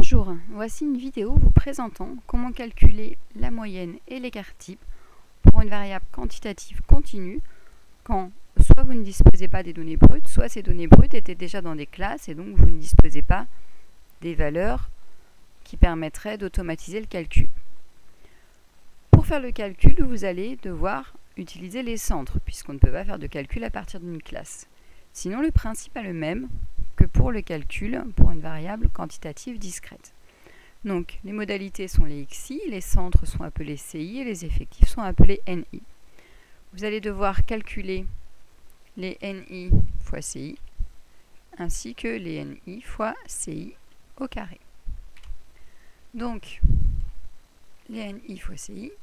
Bonjour, voici une vidéo vous présentant comment calculer la moyenne et l'écart type pour une variable quantitative continue quand soit vous ne disposez pas des données brutes, soit ces données brutes étaient déjà dans des classes et donc vous ne disposez pas des valeurs qui permettraient d'automatiser le calcul. Pour faire le calcul, vous allez devoir utiliser les centres puisqu'on ne peut pas faire de calcul à partir d'une classe. Sinon, le principe est le même que pour le calcul pour une variable quantitative discrète. Donc, les modalités sont les XI, les centres sont appelés CI et les effectifs sont appelés NI. Vous allez devoir calculer les NI fois CI ainsi que les NI fois CI au carré. Donc, les NI fois CI,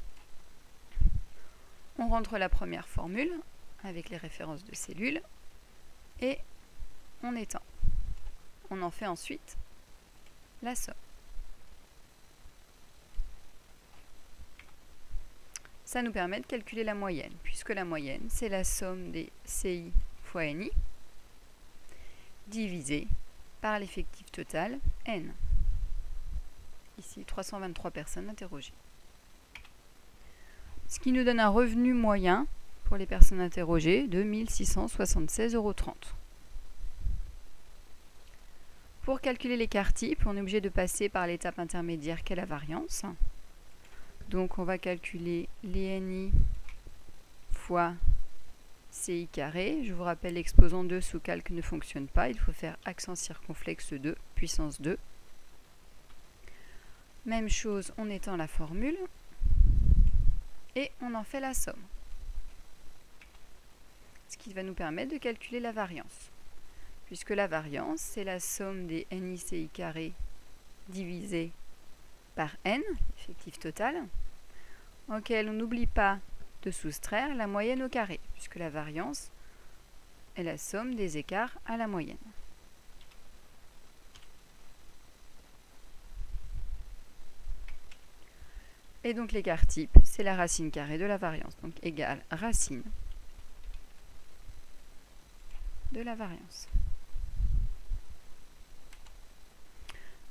on rentre la première formule avec les références de cellules et on étend. On en fait ensuite la somme. Ça nous permet de calculer la moyenne, puisque la moyenne, c'est la somme des CI fois NI divisé par l'effectif total N. Ici, 323 personnes interrogées. Ce qui nous donne un revenu moyen pour les personnes interrogées de 1 676,30 €. Pour calculer l'écart type, on est obligé de passer par l'étape intermédiaire qu'est la variance. Donc on va calculer les NI fois CI carré. Je vous rappelle, l'exposant 2 sous calque ne fonctionne pas. Il faut faire accent circonflexe 2, puissance 2. Même chose, on étend la formule et on en fait la somme. Ce qui va nous permettre de calculer la variance. Puisque la variance, c'est la somme des NICI carré divisé par N, effectif total, auquel on n'oublie pas de soustraire la moyenne au carré, puisque la variance est la somme des écarts à la moyenne. Et donc l'écart type, c'est la racine carrée de la variance, donc égale racine de la variance.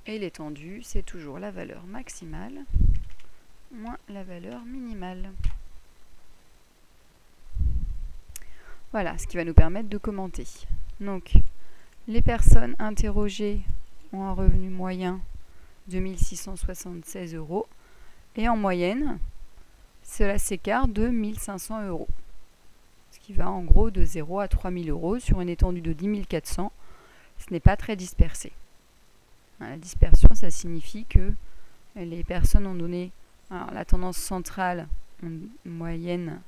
Et l'étendue, c'est toujours la valeur maximale moins la valeur minimale. Voilà, ce qui va nous permettre de commenter. Donc, les personnes interrogées ont un revenu moyen de 1 676 € et en moyenne, cela s'écarte de 1 500 €. Ce qui va en gros de 0 à 3 000 € sur une étendue de 10 400. Ce n'est pas très dispersé. La dispersion, ça signifie que les personnes ont donné la tendance centrale une moyenne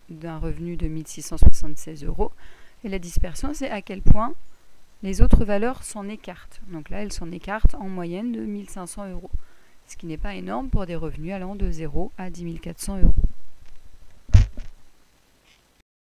d'un revenu de 1 676 € et la dispersion, c'est à quel point les autres valeurs s'en écartent. Donc là, elles s'en écartent en moyenne de 1 500 €, ce qui n'est pas énorme pour des revenus allant de 0 à 10 400 €.